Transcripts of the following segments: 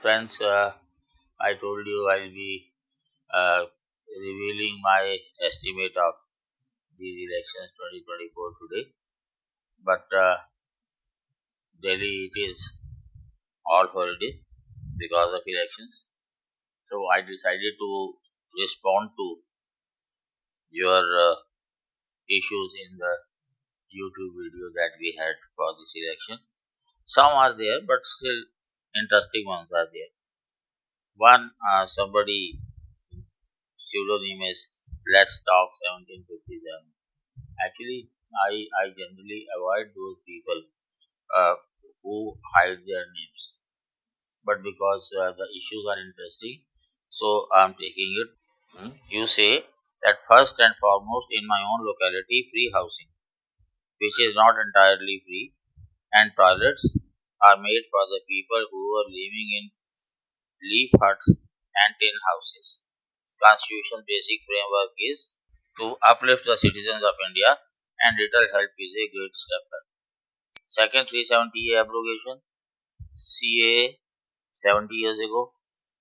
Friends, I told you I'll be uh, revealing my estimate of these elections 2024 today. But Delhi, it is all holiday because of elections. So I decided to respond to your issues in the YouTube video that we had for this election. Some are there, but still interesting ones are there. One, somebody pseudonym is Let's Talk 1757. Actually, I generally avoid those people uh, who hide their names. But because the issues are interesting, so I'm taking it. You say that first and foremost in my own locality, free housing, which is not entirely free, and toilets are made for the people who are living in leaf huts and tin houses. Constitution's basic framework is to uplift the citizens of India, and little help is a great step. Second 370A abrogation, CA 70 years ago.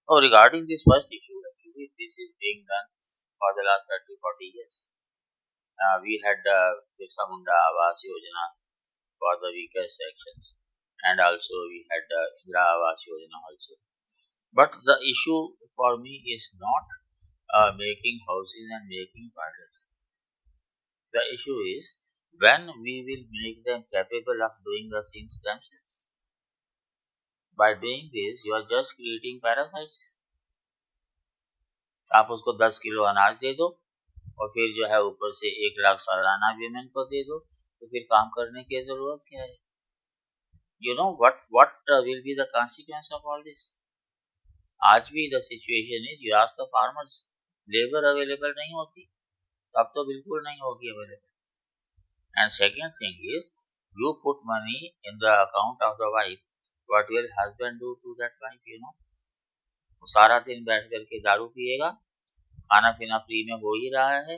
Oh, regarding this first issue, actually, this is being done for the last 30-40 years. We had Birsa Munda Awas Yojana for the weakest sections, and also we had Indira Awas Yojana also. But the issue for me is not making houses and making toilets. The issue is when we will make them capable of doing the things themselves. By doing this, you are just creating parasites. आप उसको 10 kilo अनाज दे दो और फिर जो है ऊपर से 1 लाख सालाना वीमेन को दे दो, तो फिर काम करने की जरूरत क्या है? You know what will be the consequence of all this? आज भी the situation is, you ask the farmers, labor available नहीं होती, तब तो बिल्कुल नहीं होगी available. And second thing is, you put money in the account of the wife. What will husband do to that wife? You know, वो सारा दिन बैठ करके दारू पिएगा, खाना पीना फ्री में हो ही रहा है,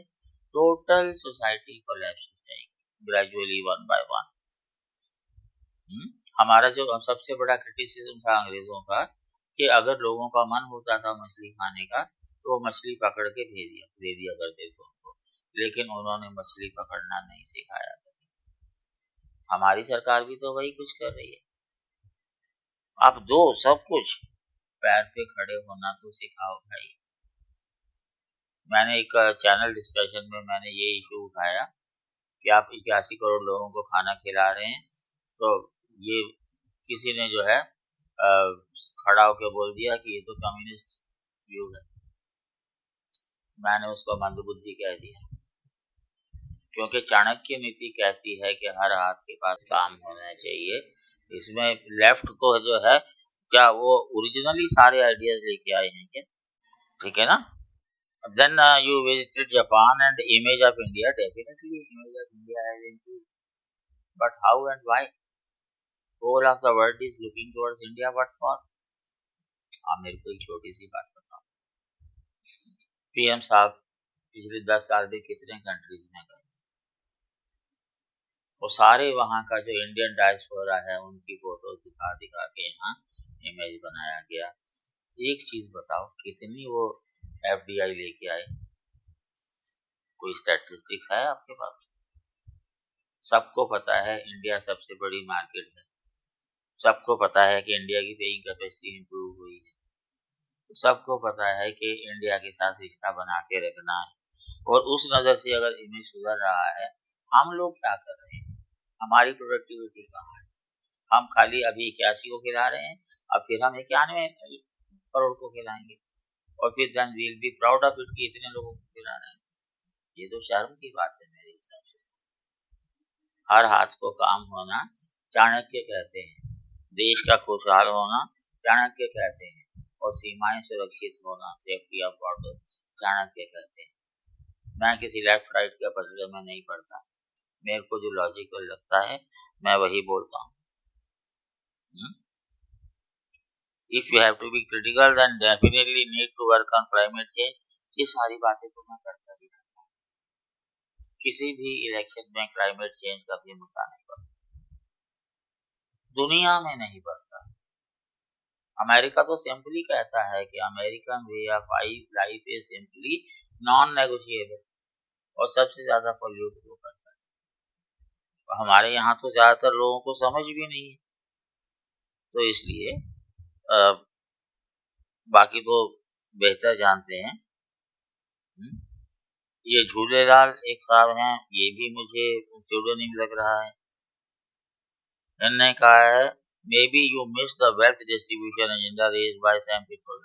टोटल सोसाइटी कोलैप्स हो जाएगी ग्रेजुअली वन बाय वन. हमारा जो सबसे बड़ा क्रिटिसिज्म था अंग्रेजों का कि अगर लोगों का मन होता था मछली खाने का तो वो मछली पकड़ के दे दिया करते थे उनको, लेकिन उन्होंने मछली पकड़ना नहीं सिखाया. हमारी सरकार भी तो वही कुछ कर रही है. आप दो सब कुछ, पैर पे खड़े होना तो सिखाओ भाई. मैंने एक चैनल डिस्कशन में मैंने ये इशू उठाया कि आप 81 करोड़ लोगों को खाना खिला रहे हैं, तो ये किसी ने जो है खड़ा होकर बोल दिया कि ये तो कम्युनिस्ट व्यू है. मैंने उसको मंदबुद्धि कह दिया, क्योंकि चाणक्य नीति कहती है कि हर हाथ के पास काम होना चाहिए. इसमें लेफ्ट तो जो है, क्या वो ओरिजिनली सारे आइडियाज लेके आए हैं क्या? ठीक है ना? Then you visited Japan and image of India, definitely image of India has improved. But how and why? Whole of the world is looking towards India, what for? आप मेरे को एक छोटी सी बात बताओ. पीएम साहब पिछले 10 साल में कितने कंट्रीज में गए, वो सारे वहाँ का जो इंडियन डायस्पोरा है उनकी फोटो दिखा दिखा के यहाँ इमेज बनाया गया. एक चीज बताओ, कितनी वो एफडीआई लेके आए? कोई स्टैटिस्टिक्स है आपके पास? सबको पता है इंडिया सबसे बड़ी मार्केट है, सबको पता है कि इंडिया की पेइंग कैपेसिटी इंप्रूव हुई है, सबको पता है कि इंडिया के साथ रिश्ता बना के रखना है. और उस नज़र से अगर इमेज सुधर रहा है, हम लोग क्या कर रहे हैं? हमारी प्रोडक्टिविटी कहाँ है? हम खाली अभी 81 को खिला रहे हैं, अब फिर हम 91 करोड़ को खिलाएंगे और फिर then we'll be proud of it कि इतने लोगों को खिला रहे हैं. ये तो शर्म की बात है मेरे हिसाब से. हर हाथ को काम होना चाणक्य कहते हैं, देश का खुशहाल होना चाणक्य कहते हैं, और सीमाएं सुरक्षित होना, सेफ्टी ऑफ बॉर्डर्स, चाणक्य कहते हैं. मैं किसी लेफ्ट राइट के पसले में नहीं पढ़ता, मेरे को जो लॉजिकल लगता है मैं वही बोलता हूँ. If you have to be critical, then definitely need to work on climate change. ये सारी बातें तो मैं करता ही रहता हूँ. किसी भी इलेक्शन में क्लाइमेट चेंज का भी मुद्दा नहीं बढ़ता, दुनिया में नहीं बढ़ता. अमेरिका तो सिंपली कहता है कि American way of life is simply non negotiable, और सबसे ज्यादा पोल्यूट वो करता है। हमारे यहाँ तो ज्यादातर लोगों को समझ भी नहीं है, तो इसलिए बाकी तो बेहतर जानते हैं। ये झूलेलाल एक साहब हैं, ये भी मुझे स्यूडोनिम लग रहा है। इन्होंने कहा है may be you miss the wealth distribution agenda raised by some people.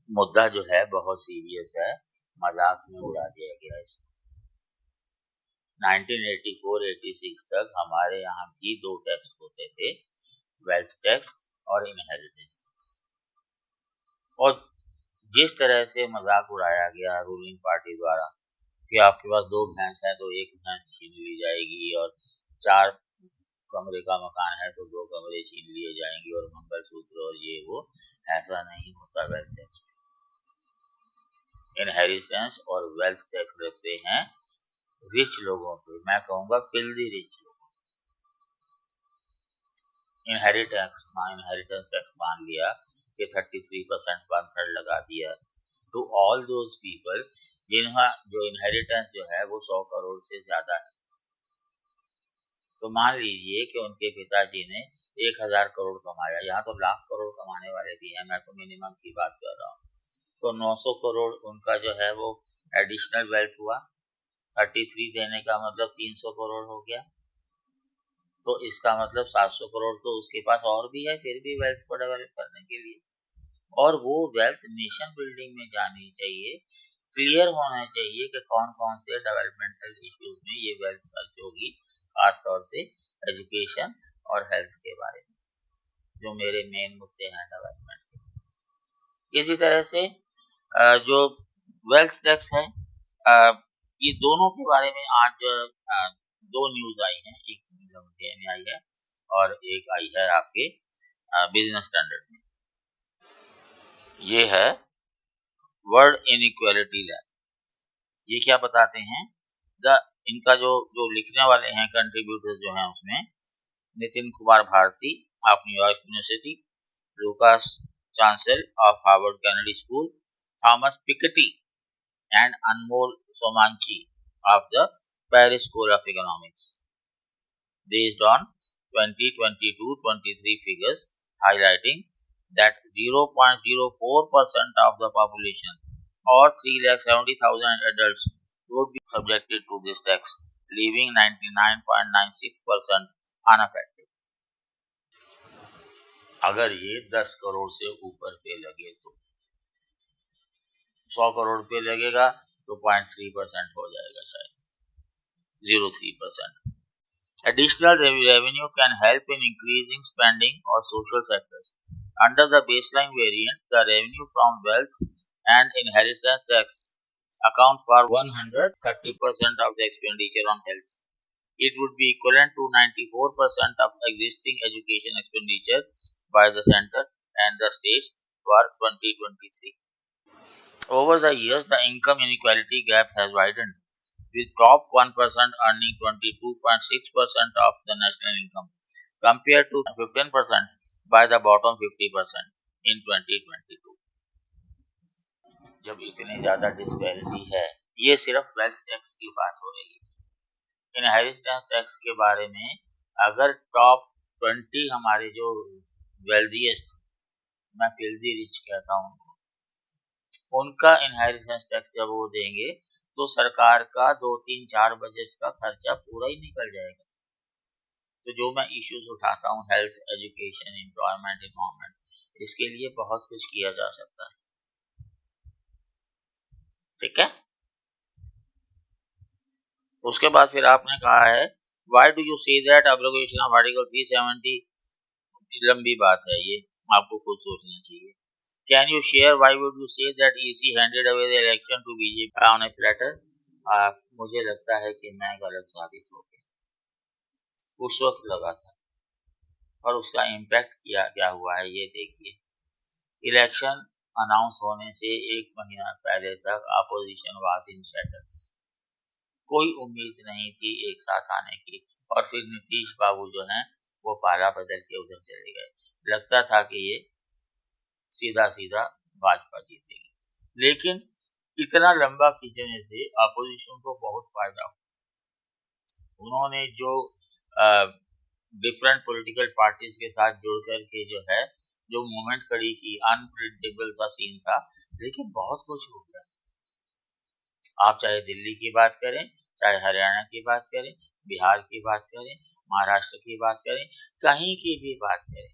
मुद्दा जो है बहुत सीरियस है, मजाक में उड़ा दिया गया है। 1984-86 तक हमारे यहाँ भी दो टैक्स होते थे, वेल्थ टैक्स और इनहेरिटेंस टैक्स। और जिस तरह से मजाक उड़ाया गया रूलिंग पार्टी द्वारा कि आपके पास 2 भैंस है तो 1 भैंस छीन ली जाएगी, और 4 कमरे का मकान है तो 2 कमरे छीन लिए जाएंगे, और मंगलसूत्र और ये वो, ऐसा नहीं होता वेल्थ टैक्स में। इनहेरिटेंस और वेल्थ टैक्स रहते हैं रिच लोगों पे, मैं कहूँगा फिल्दी रिच लोग। इनहेरिटेंस टैक्स मान लिया कि 33%, 1/3 लगा दिया टू ऑल दोज पीपल जिन्हें जो इनहेरिटेंस जो है वो 100 करोड़ से ज्यादा है। तो मान लीजिए कि उनके पिताजी ने 1000 करोड़ कमाया, यहाँ तो लाख करोड़ कमाने वाले भी हैं, मैं तो मिनिमम की बात कर रहा हूँ। तो 900 करोड़ उनका जो है वो एडिशनल वेल्थ हुआ, 33 देने का मतलब 300 करोड़ हो गया। तो इसका मतलब 700 करोड़ तो उसके पास और भी है फिर भी वेल्थ को डेवलप करने के लिए, और वो वेल्थ नेशन बिल्डिंग में जानी चाहिए। क्लियर होना चाहिए कि कौन कौन से डेवलपमेंटल इश्यूज में ये वेल्थ खर्च होगी, खासतौर से एजुकेशन और हेल्थ के बारे में, जो मेरे मेन मुद्दे हैं डेवलपमेंट के। इसी तरह से जो वेल्थ टैक्स है, ये दोनों के बारे में आज 2 न्यूज आई हैं, एक मीडिया में आई है और एक आई है आपके बिजनेस स्टैंडर्ड में। ये है वर्ल्ड इनइक्वालिटी लैब। ये क्या बताते हैं, इनका जो लिखने वाले हैं कंट्रीब्यूटर्स जो हैं उसमें Nitin Kumar Bharti of New York University, Lucas Chancel of Harvard Kennedy School, Thomas Piketty and Anmol Somanchi of the Paris School of Economics, based on 2022-23 figures highlighting that 0.04% of the population or 370,000 adults would be subjected to this tax, leaving 99.96% unaffected. अगर ये 10 करोड़ से ऊपर पे लगे तो 100 करोड़ पे लगेगा तो 0.3% हो जाएगा, शायद 0.3%. Additional revenue can help in increasing spending on social sectors. Under the baseline variant, the revenue from wealth and inheritance tax account for 130% of the expenditure on health. It would be equivalent to 94% of existing education expenditure by the center and the states for 2023. Over the years, the income inequality gap has widened, with top 1% earning 22.6% of the national income, compared to 15% by the bottom 50% in 2022. जब इतनी ज़्यादा disparity है, ये सिर्फ wealth tax की बात हो रही है। इनहेरिटेंस टैक्स के बारे में अगर टॉप 20 हमारे जो वेल्दीएस्ट, मैं फिल्दी रिच कहता हूँ, उनका इनहेरिटेंस टैक्स जब वो देंगे तो सरकार का 2-3-4 बजट का खर्चा पूरा ही निकल जाएगा। तो जो मैं इश्यूज उठाता हूँ, हेल्थ, एजुकेशन, एम्प्लॉयमेंट, इन्वायरमेंट, इसके लिए बहुत कुछ किया जा सकता है। ठीक है। उसके बाद फिर आपने कहा है why do you say that abrogation of article 370, लंबी बात है ये, आपको खुद सोचना चाहिए। Can you share why would you say that EC handed away the election to BJP on a platter? मुझे लगता है कि मैं गलत साबित हो गया, उस वक्त लगा था, और उसका इम्पैक्ट क्या हुआ है ये देखिए। इलेक्शन अनाउंस होने से 1 महीना पहले तक अपोजिशन वाज इन शैटर्स, कोई उम्मीद नहीं थी एक साथ आने की, और फिर नीतीश बाबू जो हैं वो पाला बदल के उधर चले गए। लगता था कि ये सीधा सीधा भाजपा जीतेगी, लेकिन इतना लंबा खींचने से अपोजिशन को बहुत फायदा हुआ। उन्होंने जो डिफरेंट पॉलिटिकल पार्टीज के साथ जुड़ करके जो मूवमेंट खड़ी की, अनप्रिडिक्टेबल सा सीन था, लेकिन बहुत कुछ हो गया। आप चाहे दिल्ली की बात करें, चाहे हरियाणा की बात करें, बिहार की बात करें, महाराष्ट्र की बात करें, कहीं की भी बात करें,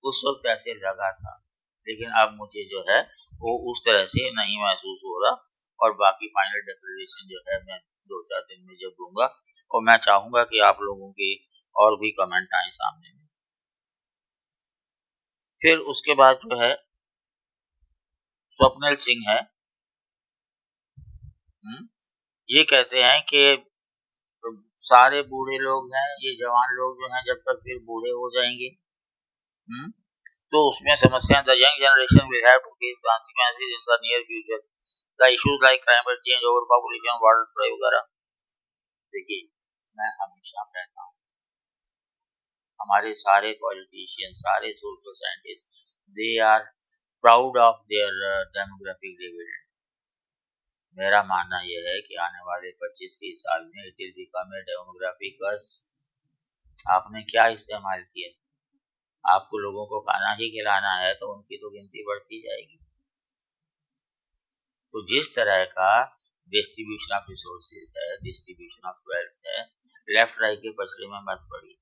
उस वक्त ऐसे लगा था। लेकिन अब मुझे वो उस तरह से नहीं महसूस हो रहा। और बाकी फाइनल डिक्लेरेशन मैं 2-4 दिन में जब दूंगा, और मैं चाहूंगा कि आप लोगों के और भी कमेंट आए सामने में। फिर उसके बाद स्वप्निल सिंह है, ये कहते हैं कि सारे बूढ़े लोग हैं, ये जवान लोग जो हैं जब तक फिर बूढ़े हो जाएंगे, तो उसमें समस्या, the young generation will have to face consequences in the near future, the issues like climate change, over population, water supply वगैरह। देखिए, मैं हमेशा कहता हूँ, हमारे सारे पॉलिटिशियन, सारे social scientist, they are proud of their demographic dividend. मेरा मानना यह है कि आने वाले 25-30 साल में it will become a demographic curse. आपने क्या इस्तेमाल किया? आपको लोगों को खाना ही खिलाना है तो उनकी तो गिनती बढ़ती जाएगी। तो जिस तरह का डिस्ट्रीब्यूशन ऑफ रिसोर्सेज है, डिस्ट्रीब्यूशन ऑफ वेल्थ है, लेफ्ट राइट के पछड़े में मत पड़ी।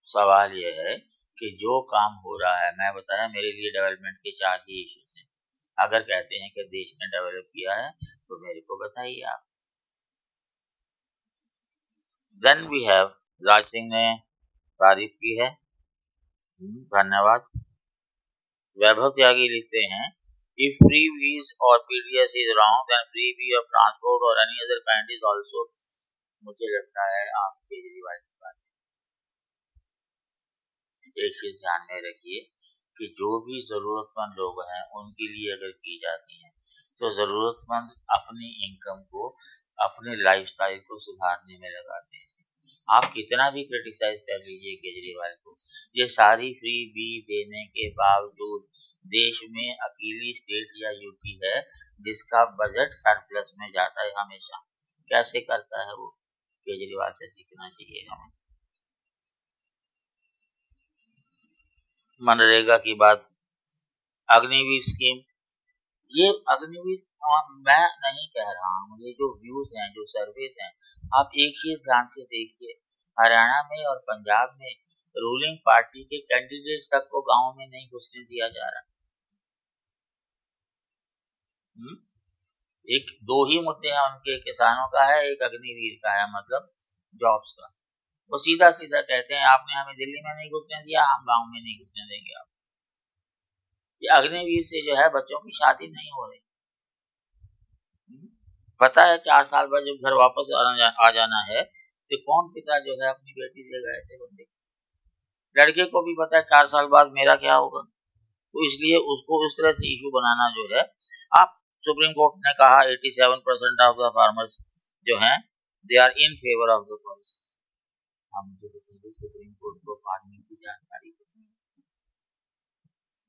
सवाल यह है कि जो काम हो रहा है, मैं बताया मेरे लिए डेवलपमेंट के 4 ही इश्यूज हैं। अगर कहते हैं कि देश ने डेवलप किया है तो मेरे को बताइए आप। Then we have, Raj Singh ने तारीफ की है, धन्यवाद। वैभव त्यागी लिखते हैं, इफ फ्री वीज और PDS is wrong then freebie of transport और any other kind is also. मुझे लगता है आप केजरीवाल की बात है। एक चीज ध्यान में रखिए कि जो भी जरूरतमंद लोग हैं उनके लिए अगर की जाती हैं तो जरूरतमंद अपनी इनकम को, अपने लाइफस्टाइल को सुधारने में लगाते हैं। आप कितना भी क्रिटिसाइज कर लीजिए केजरीवाल को, ये सारी फ्री बी देने के बावजूद देश में अकेली स्टेट या यूपी है जिसका बजट सरप्लस में जाता है हमेशा। कैसे करता है वो? केजरीवाल से सीखना चाहिए हमें। मनरेगा की बात, अग्निवीर स्कीम, ये अग्निवीर मैं नहीं कह रहा हूँ, ये जो व्यूज हैं, जो सर्वेस हैं, आप एक चीज ध्यान से देखिए, हरियाणा में और पंजाब में रूलिंग पार्टी के कैंडिडेट्स तक को गांव में नहीं घुसने दिया जा रहा। एक 2 ही मुद्दे हैं उनके, किसानों का है, एक अग्निवीर का है, मतलब जॉब्स का। वो सीधा सीधा कहते हैं आपने हमें दिल्ली में नहीं घुसने दिया, हम गांव में नहीं घुसने देंगे आप। ये अग्निवीर से बच्चों की शादी नहीं हो रही। पता है 4 साल बाद जब घर वापस आ जाना है तो कौन पिता अपनी बेटी देगा ऐसे बंदे? लड़के को भी पता है 4 साल बाद मेरा क्या होगा, तो इसलिए उसको इस तरह से इशू बनाना आप, सुप्रीम कोर्ट ने कहा 87% of the farmers they are in favour of the policies. हम मुझे बताइए सुप्रीम कोर्ट को फार्मिंग की जानकारी कितनी?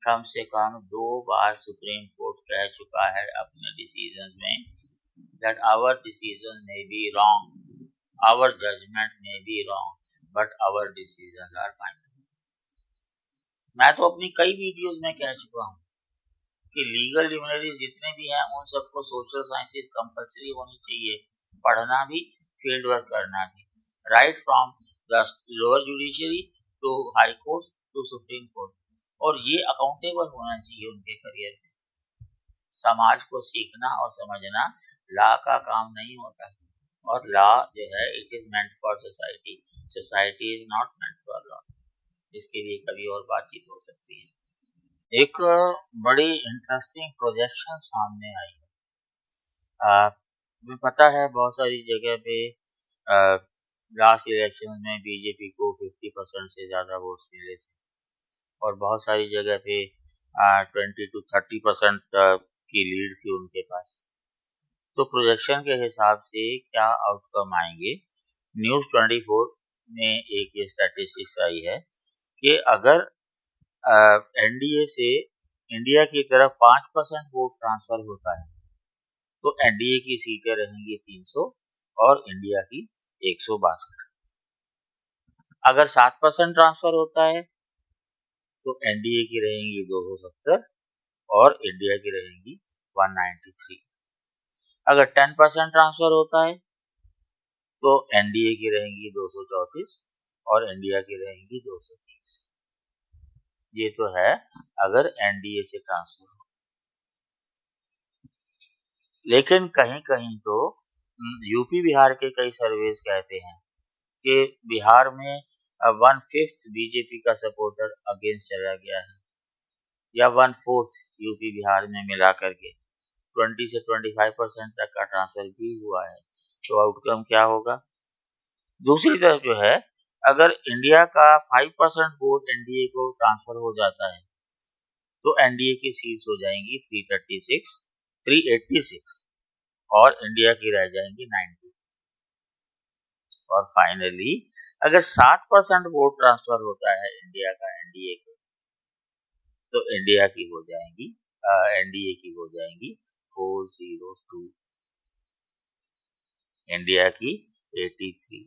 कम से कम 2 बार सुप्रीम कोर्ट कह चुका है अपने डिसीजंस में that our decision may be wrong, our judgment may be wrong, but our decisions are final. मैं तो अपनी कई वीडियोस में कह चुका हूँ कि लीगल डिग्निटरीज जितने भी हैं उन सबको सोशल साइंसेज कंपलसरी होनी चाहिए, पढ़ना भी, फील्ड वर्क करना भी, right from the lower judiciary to high court to supreme court, और ये अकाउंटेबल होना चाहिए उनके करियर में। समाज को सीखना और समझना लॉ का काम नहीं होता है, और law it is meant for society, society is not meant for law. इसके लिए कभी और बातचीत हो सकती है। एक बड़ी इंटरेस्टिंग प्रोजेक्शन सामने आई है। मुझे पता है बहुत सारी जगह पे लास्ट इलेक्शन में बीजेपी को 50% से ज़्यादा वोट्स मिले थे, और बहुत सारी जगह पे 20 to 30% की लीड थी उनके पास। तो प्रोजेक्शन के हिसाब से क्या आउटकम आएंगे? न्यूज़ 24 में एक ये स्टैटिस्टिक्स आई है कि अगर एनडीए से इंडिया की तरफ 5% वोट ट्रांसफर होता है तो एनडीए की सीटें रहेंगी 300 और इंडिया की 162। अगर 7% ट्रांसफर होता है तो एनडीए की रहेंगी 270 और इंडिया की रहेंगी 193। अगर 10% ट्रांसफर होता है तो एनडीए की रहेंगी 234 और इंडिया की रहेंगी 230। ये तो है अगर एनडीए से ट्रांसफर हो। लेकिन कहीं कहीं तो यूपी बिहार के कई सर्वेस कहते हैं कि बिहार में 1/5 बीजेपी का सपोर्टर अगेंस्ट चला गया है या 1/4 यूपी बिहार में मिला करके 20 से 25% तक का ट्रांसफर भी हुआ है। तो आउटकम क्या होगा? दूसरी तरफ जो है अगर इंडिया का 5% वोट एनडीए को ट्रांसफर हो जाता है तो एनडीए की सीट्स हो जाएंगी 386 और इंडिया की रह जाएंगी 90। और फाइनली अगर 7% वोट ट्रांसफर होता है इंडिया का एनडीए को तो इंडिया की हो जाएंगी एनडीए की हो जाएंगी 402, इंडिया की 83।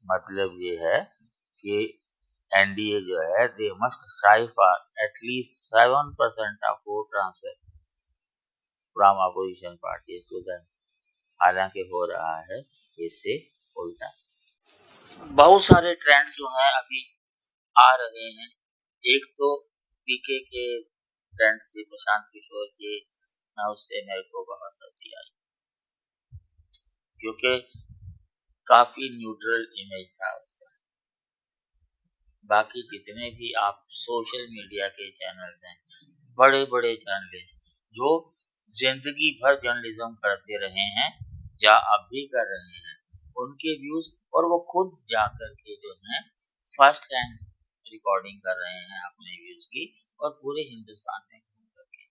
मतलब ये है कि एनडीए जो है they must strive for at least 7% of vote transfer from opposition parties to them. हालांकि हो रहा है इससे उल्टा। बहुत सारे ट्रेंड जो है अभी आ रहे हैं। एक तो पीके के ट्रेंड से प्रशांत किशोर के, उससे मेरे को बहुत हंसी आई क्योंकि काफी न्यूट्रल इमेज था उसका। बाकी जितने भी आप सोशल मीडिया के चैनल्स हैं, बड़े बड़े जर्नलिस्ट जो जिंदगी भर जर्नलिज्म करते रहे हैं या अब भी कर रहे हैं, उनके व्यूज, और वो खुद जा करके जो है फर्स्ट हैंड रिकॉर्डिंग कर रहे हैं अपने व्यूज की और पूरे हिंदुस्तान में घूम करके।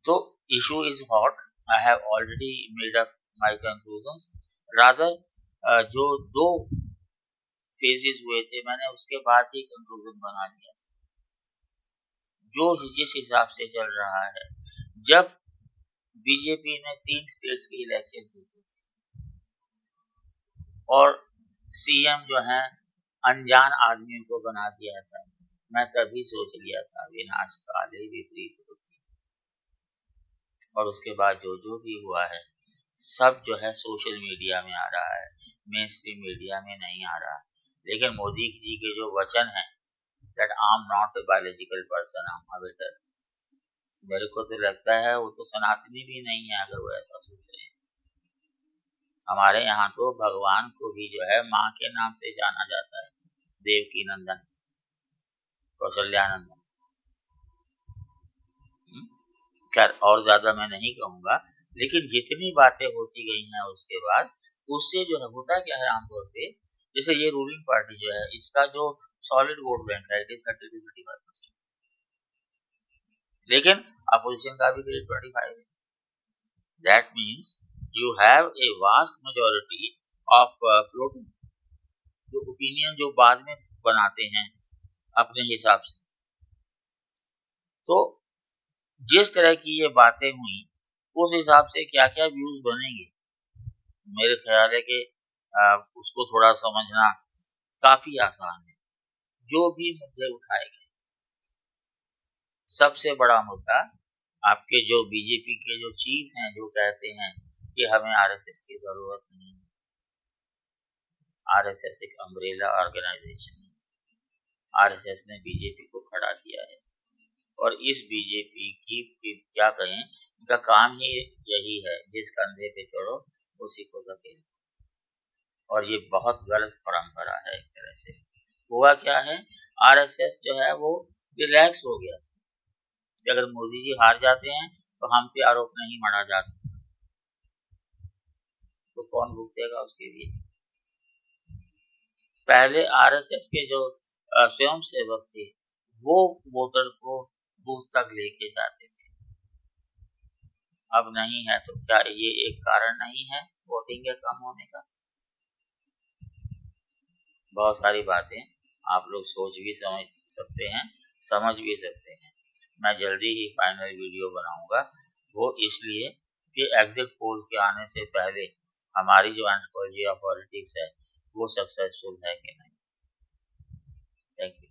तो issue is hot. I have already made up my conclusions. Rather जो 2 फेजेस हुए थे मैंने उसके बाद ही कंक्लूजन बना लिया था। जो जिस हिसाब से चल रहा है, जब बीजेपी ने 3 स्टेट्स के इलेक्शन जीते थे और सीएम जो है अनजान आदमियों को बना दिया था, मैं तभी सोच लिया था विनाश काले विपरीत होती। और उसके बाद जो भी हुआ है सब जो है सोशल मीडिया में आ रहा है, मेन स्ट्रीम मीडिया में नहीं आ रहा। लेकिन मोदी जी के जो वचन है that I am not a biological person, I am a waiter, मेरे को तो लगता है वो तो सनातनी भी नहीं है अगर वो ऐसा सोच रहे हैं। हमारे यहाँ तो भगवान को भी जो है माँ के नाम से जाना जाता है, देवकी नंदन, कौशल्यानंदन। खैर और ज्यादा मैं नहीं कहूंगा, लेकिन जितनी बातें होती गई हैं उसके बाद उससे जो है होता क्या है आमतौर पे, जैसे ये रूलिंग पार्टी जो है इसका जो सॉलिड वोट बैंक है इट इज 30 to 35%, लेकिन अपोजिशन का भी करीब 25 है। That means you have a vast majority of floating, जो ओपिनियन जो बाद में बनाते हैं अपने हिसाब से। तो जिस तरह की ये बातें हुई उस हिसाब से क्या क्या व्यूज बनेंगे, मेरे ख्याल है कि उसको थोड़ा समझना काफी आसान है। जो भी मुद्दे उठाए गए, सबसे बड़ा मुद्दा आपके जो बीजेपी के जो चीफ हैं जो कहते हैं कि हमें आरएसएस की जरूरत नहीं है, आरएसएस एक अम्ब्रेला ऑर्गेनाइजेशन है, आरएसएस ने बीजेपी को खड़ा किया है और इस बीजेपी की क्या कहें, इनका काम ही यही है जिस कंधे पे चढ़ो उसी को धकेलो। और ये बहुत गलत परंपरा है एक तरह से। हुआ क्या है, आरएसएस जो है वो रिलैक्स हो गया कि अगर मोदी जी हार जाते हैं तो हम पे आरोप नहीं मढ़ा जा सकता, तो कौन भुगतेगा उसके लिए। पहले आरएसएस के जो स्वयं सेवक थे वो वोटर को बूथ तक लेके जाते थे, अब नहीं है। तो क्या ये एक कारण नहीं है वोटिंग के कम होने का? बहुत सारी बातें आप लोग सोच भी समझ सकते हैं, समझ भी सकते हैं। मैं जल्दी ही फाइनल वीडियो बनाऊंगा, वो इसलिए कि एग्जिट पोल के आने से पहले हमारी जो एंथ्रोपोलॉजी ऑफ पॉलिटिक्स है वो सक्सेसफुल है कि नहीं। Thank you.